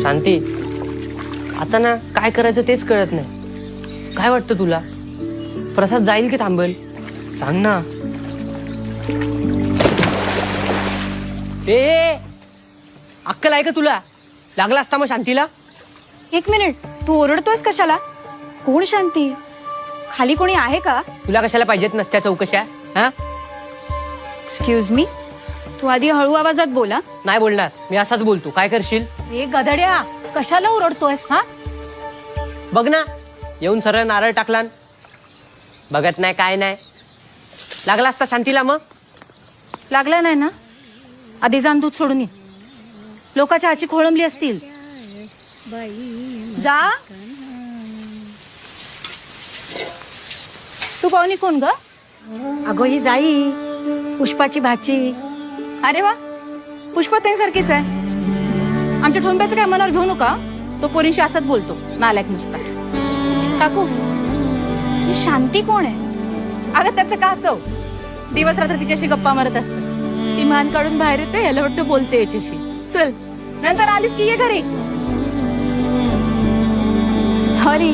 शांती, आता ना काय करायचं तेच कळत नाही. काय वाटतं तुला? प्रसाद जाईल की थांबेल? सांग ना. ए, अक्कल आहे का तुला? लागला असता मग शांतीला. एक मिनिट, तू ओरडतोयस कशाला? कोण शांती? खाली कोणी आहे का? तुला कशाला पाहिजेत नसत्या चौकशा? हा, एक्सक्यूज मी, तू आधी हळू आवाजात बोला. नाही बोलणार मी, असाच बोलतो. काय करशील? ए गधड्या, कशाला ओरडतोयस? हा, बघ ना, येऊन सरळ नारळ टाकला. बघत नाही काय नाही. लागला असता शांतीला मग. लागला नाही ना? आधी जाण दूध सोडून ये. लोकांच्या आची खोळंबली असतील. जा. तू पाहुणी कोण ग? अगो ही जाई, पुष्पाची भाची. अरे वा, पुष्पताईंसारखीच आहे. आमच्या ठोंब्याचं काय मनावर घेऊ नका. तो पोरींशी असंच बोलतो, नालायक नुसता. काकू, ही शांती कोण आहे? अगं त्याचं का असो, दिवस रात्र तिच्याशी गप्पा मारत असत. ती मान काढून बाहेर येते, याला वाटतं बोलते याच्याशी. चल, नंतर आलीस की ये घरी. सॉरी.